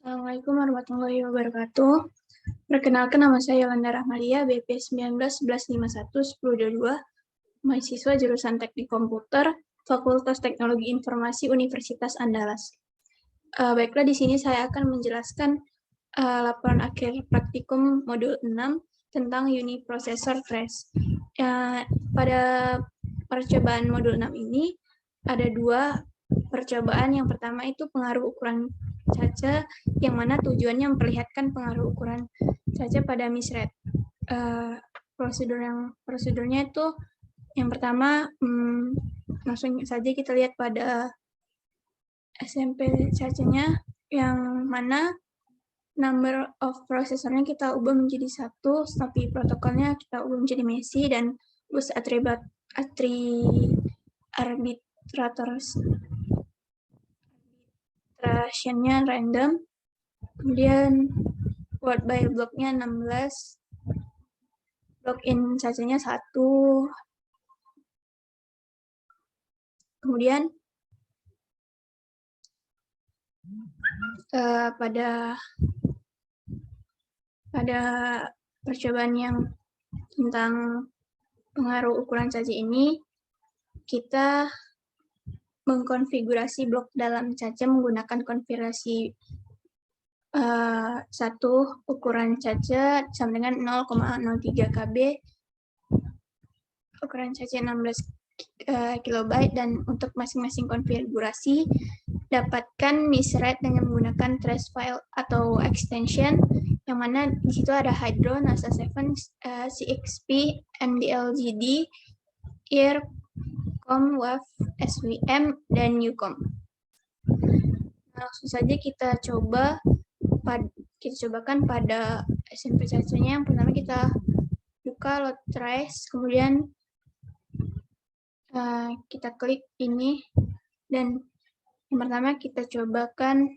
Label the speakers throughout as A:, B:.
A: Assalamualaikum warahmatullahi wabarakatuh. Perkenalkan, nama saya Yolanda Rahmalia, BP 19-1151-1022, mahasiswa jurusan Teknik Komputer, Fakultas Teknologi Informasi Universitas Andalas. Baiklah, di sini saya akan menjelaskan laporan akhir praktikum modul 6 tentang Uniprocessor Trace. Pada percobaan modul 6 ini ada dua percobaan. Yang pertama itu pengaruh ukuran caca, yang mana tujuannya memperlihatkan pengaruh ukuran caca pada misread. Prosedurnya itu yang pertama, langsung saja kita lihat pada SMP cacanya, yang mana number of prosesornya kita ubah menjadi 1, tapi protokolnya kita ubah menjadi MESI, dan bus arbitrationnya random. Kemudian word by blocknya 16, block in cacanya 1. Kemudian pada percobaan yang tentang pengaruh ukuran caca ini, kita mengkonfigurasi blok dalam caca menggunakan konfigurasi 1 ukuran caca sama dengan 0,03 KB, ukuran caca 16 KB, dan untuk masing-masing konfigurasi dapatkan misread dengan menggunakan trace file atau extension, yang mana di situ ada Hydro, NASA 7, CXP, MDLGD, IR, COM, WAV, SVM, dan UCOM. Langsung saja kita cobakan pada SMP cacanya. Yang pertama kita buka load trace, kemudian kita klik ini, dan yang pertama kita cobakan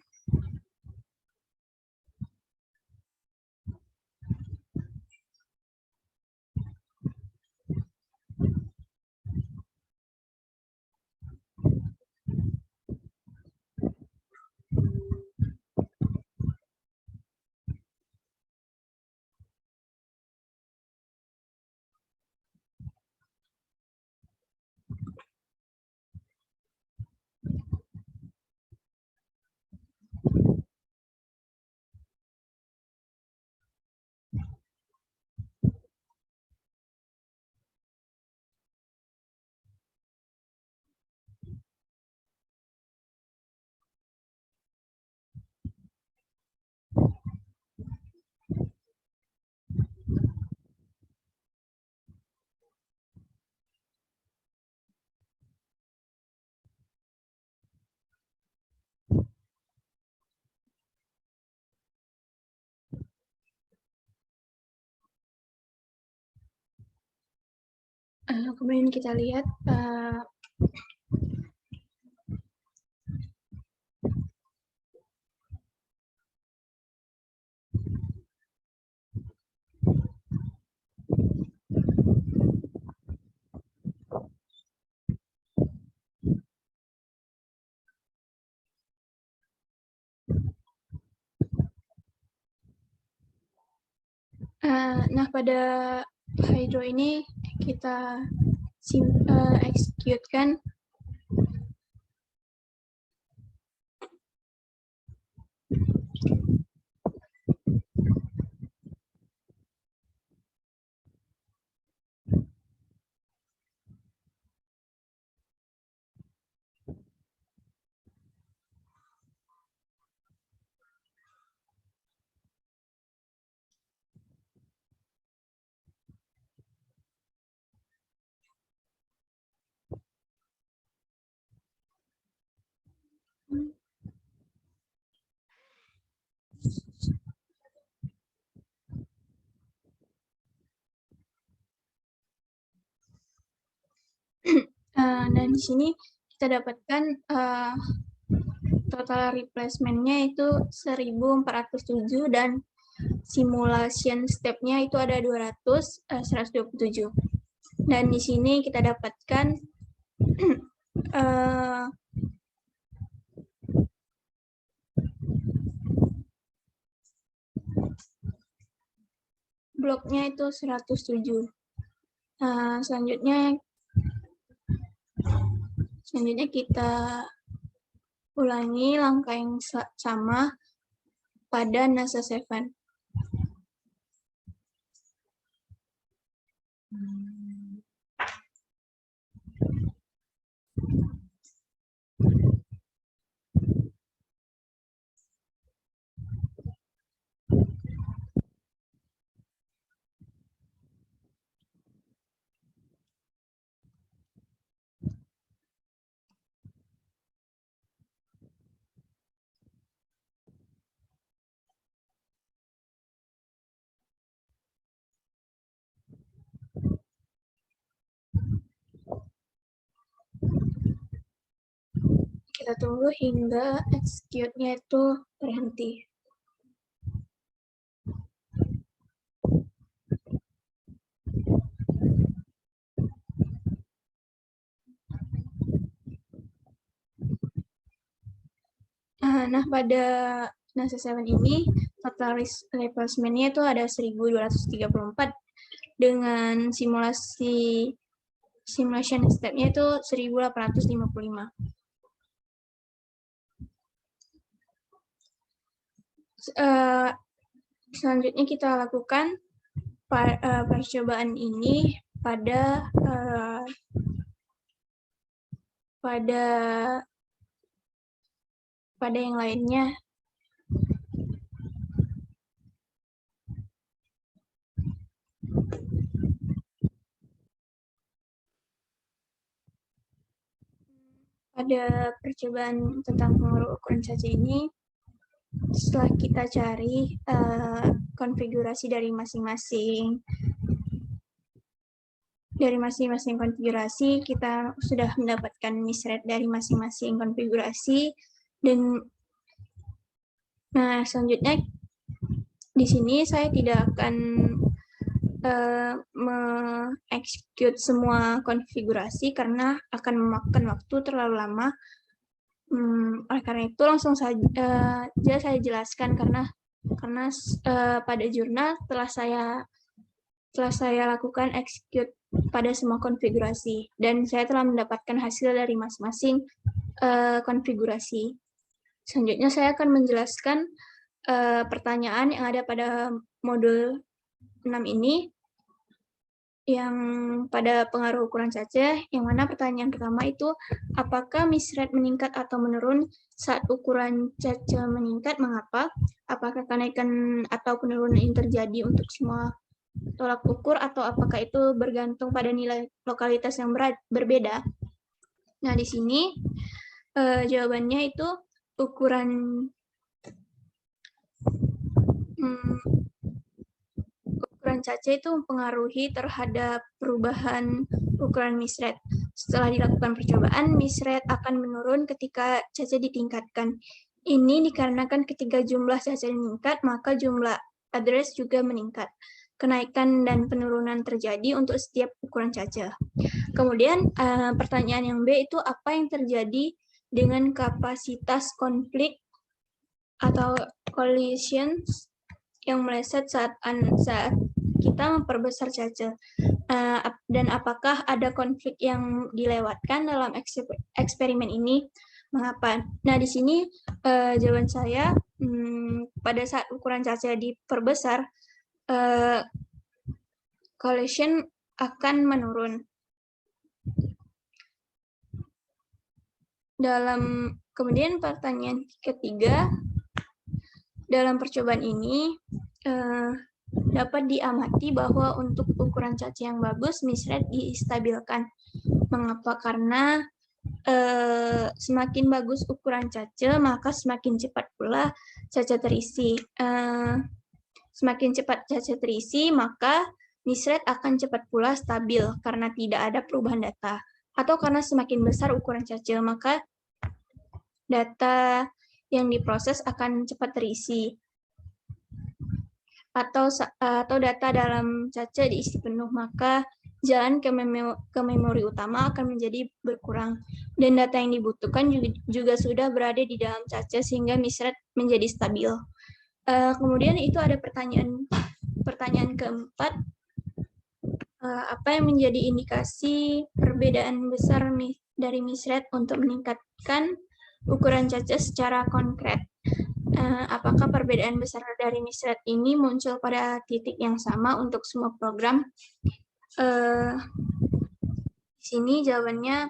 A: kemudian kita lihat pada Hydro ini kita execute-kan. Dan di sini kita dapatkan total replacement-nya itu 1407, dan simulation step-nya itu ada 127. Dan di sini kita dapatkan bloknya itu 107. Nah, selanjutnya kita ulangi langkah yang sama pada NASA 7. Kita tunggu hingga execute-nya itu berhenti. Nah, pada NASA 7 ini total replacement-nya itu ada 1234 dengan simulation step-nya itu 1855. Selanjutnya kita lakukan percobaan ini pada yang lainnya. Pada percobaan tentang pengaruh ukuran caca ini, setelah kita cari konfigurasi dari masing-masing konfigurasi, kita sudah mendapatkan misread dari masing-masing konfigurasi. Dan nah, selanjutnya di sini saya tidak akan me-execute semua konfigurasi karena akan memakan waktu terlalu lama. Oleh karena itu langsung saja saya jelaskan karena pada jurnal telah saya lakukan execute pada semua konfigurasi dan saya telah mendapatkan hasil dari masing-masing konfigurasi. Selanjutnya saya akan menjelaskan pertanyaan yang ada pada modul 6 ini, yang pada pengaruh ukuran caca, yang mana pertanyaan pertama itu, apakah misread meningkat atau menurun saat ukuran caca meningkat, mengapa? Apakah kenaikan atau penurunan ini terjadi untuk semua tolak ukur, atau apakah itu bergantung pada nilai lokalitas yang berbeda? Nah, di sini jawabannya itu ukuran caca itu mempengaruhi terhadap perubahan ukuran misread. Setelah dilakukan percobaan, misread akan menurun ketika caca ditingkatkan. Ini dikarenakan ketika jumlah caca meningkat, maka jumlah address juga meningkat. Kenaikan dan penurunan terjadi untuk setiap ukuran caca. Kemudian pertanyaan yang B itu, apa yang terjadi dengan kapasitas konflik atau collisions yang meleset saat kita memperbesar caca, dan apakah ada konflik yang dilewatkan dalam eksperimen ini, mengapa? Nah, di sini jawaban saya, pada saat ukuran caca diperbesar, collision akan menurun. Kemudian pertanyaan ketiga, dalam percobaan ini dapat diamati bahwa untuk ukuran caca yang bagus, misread distabilkan. Mengapa? Karena semakin bagus ukuran caca, maka semakin cepat pula caca terisi. Semakin cepat caca terisi, maka misread akan cepat pula stabil karena tidak ada perubahan data. Atau karena semakin besar ukuran caca, maka data yang diproses akan cepat terisi. Atau data dalam caca diisi penuh, maka jalan ke memori utama akan menjadi berkurang. Dan data yang dibutuhkan juga sudah berada di dalam caca sehingga misread menjadi stabil. Kemudian itu ada pertanyaan pertanyaan keempat, apa yang menjadi indikasi perbedaan besar dari misread untuk meningkatkan ukuran caca secara konkret? Apakah perbedaan besar dari misread ini muncul pada titik yang sama untuk semua program? Di sini jawabannya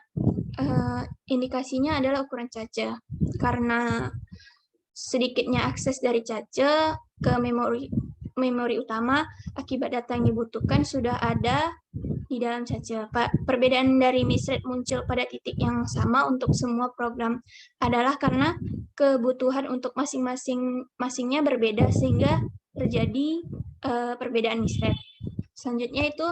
A: indikasinya adalah ukuran caca, karena sedikitnya akses dari caca ke memori utama akibat data yang dibutuhkan sudah ada di dalam caca. Perbedaan dari misread muncul pada titik yang sama untuk semua program adalah karena kebutuhan untuk masing-masingnya berbeda sehingga terjadi perbedaan misread. Selanjutnya itu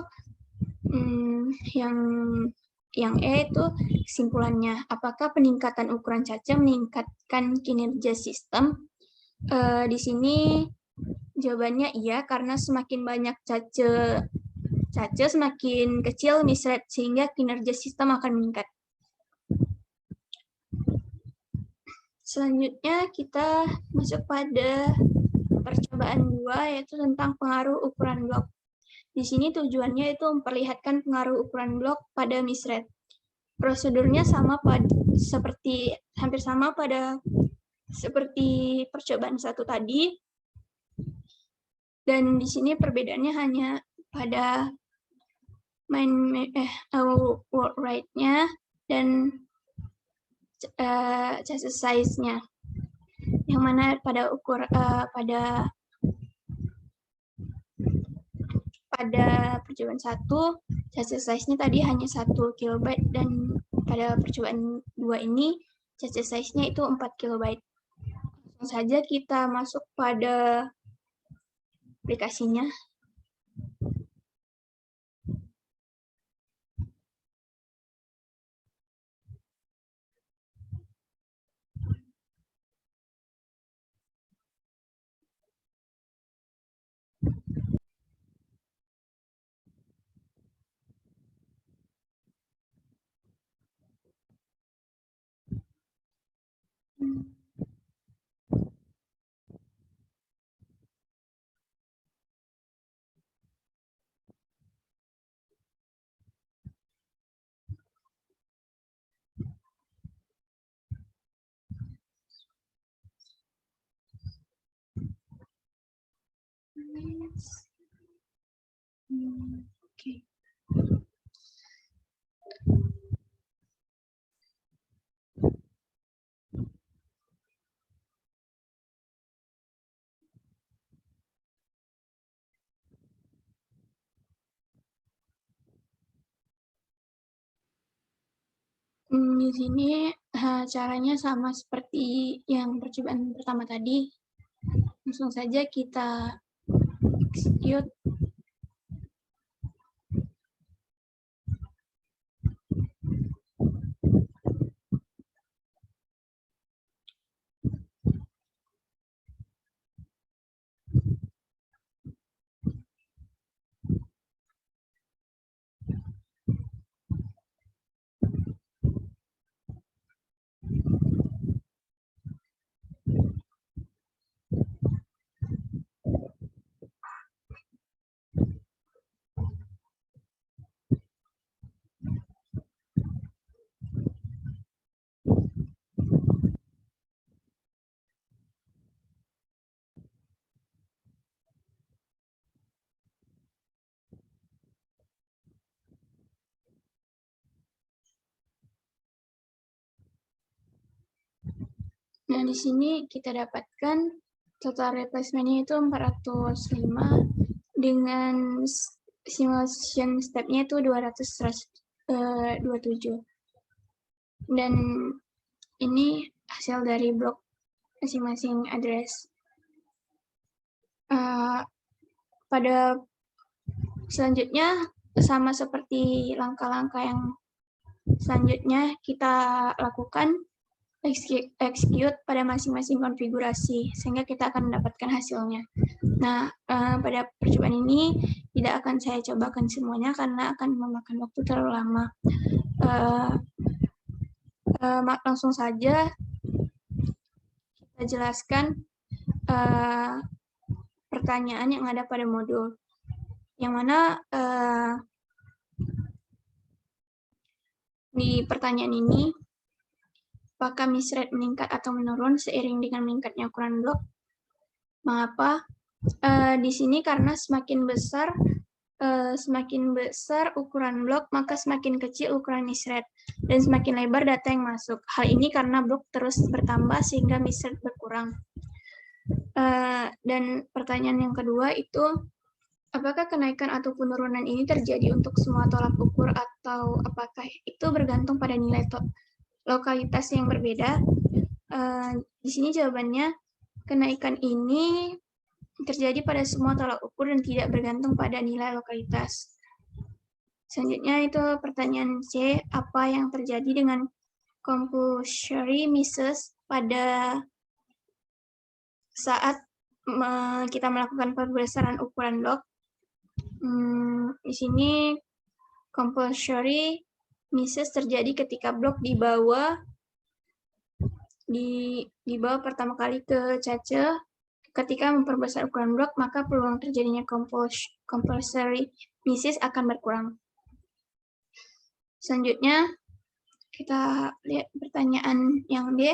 A: yang E itu kesimpulannya, apakah peningkatan ukuran caca meningkatkan kinerja sistem? Di sini jawabannya iya, karena semakin banyak caca semakin kecil misread, sehingga kinerja sistem akan meningkat. Selanjutnya kita masuk pada percobaan 2, yaitu tentang pengaruh ukuran blok. Di sini tujuannya itu memperlihatkan pengaruh ukuran blok pada misread. Prosedurnya hampir sama seperti percobaan 1 tadi. Dan di sini perbedaannya hanya pada word right-nya dan chassis size-nya. Yang mana pada percobaan 1, chassis size-nya tadi hanya 1 KB, dan pada percobaan 2 ini chassis size-nya itu 4 KB. Langsung saja kita masuk pada aplikasinya. Oke. Di sini caranya sama seperti yang percobaan pertama tadi. Langsung saja kita execute. Nah, di sini kita dapatkan total replacement-nya itu 405 dengan simulation step-nya itu 227. Dan ini hasil dari blok masing-masing address. Pada selanjutnya, sama seperti langkah-langkah yang selanjutnya kita lakukan, execute pada masing-masing konfigurasi, sehingga kita akan mendapatkan hasilnya. Nah, pada percobaan ini tidak akan saya cobakan semuanya karena akan memakan waktu terlalu lama. Langsung saja kita jelaskan pertanyaan yang ada pada modul. Yang mana di pertanyaan ini, apakah misread meningkat atau menurun seiring dengan meningkatnya ukuran blok? Mengapa? Di sini karena semakin besar ukuran blok, maka semakin kecil ukuran misread, dan semakin lebar data yang masuk. Hal ini karena blok terus bertambah sehingga misread berkurang. Dan pertanyaan yang kedua itu, apakah kenaikan atau penurunan ini terjadi untuk semua tolak ukur atau apakah itu bergantung pada nilai lokalitas yang berbeda? Di sini jawabannya, kenaikan ini terjadi pada semua tolak ukur dan tidak bergantung pada nilai lokalitas. Selanjutnya itu pertanyaan C, apa yang terjadi dengan compulsory misses pada saat kita melakukan pembesaran ukuran blok? Di sini compulsory misses terjadi ketika blok dibawa pertama kali ke cache. Ketika memperbesar ukuran blok, maka peluang terjadinya compulsory misses akan berkurang. Selanjutnya, kita lihat pertanyaan yang D.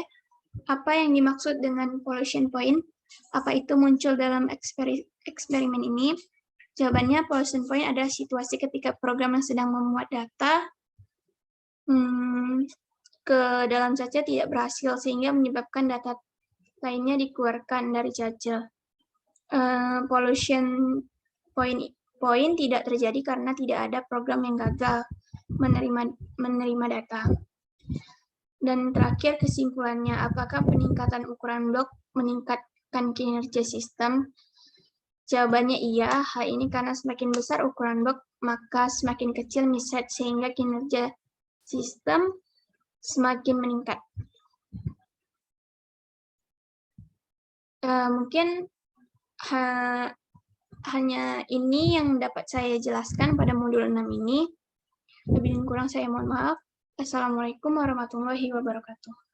A: Apa yang dimaksud dengan pollution point? Apa itu muncul dalam eksperimen ini? Jawabannya, pollution point adalah situasi ketika program yang sedang memuat data ke dalam cache tidak berhasil, sehingga menyebabkan data lainnya dikeluarkan dari cache. Pollution point tidak terjadi karena tidak ada program yang gagal menerima data. Dan terakhir kesimpulannya, apakah peningkatan ukuran blok meningkatkan kinerja sistem? Jawabannya iya, hal ini karena semakin besar ukuran blok, maka semakin kecil misread sehingga kinerja sistem semakin meningkat. Mungkin hanya ini yang dapat saya jelaskan pada modul 6 ini. Lebih dan kurang saya mohon maaf. Assalamualaikum warahmatullahi wabarakatuh.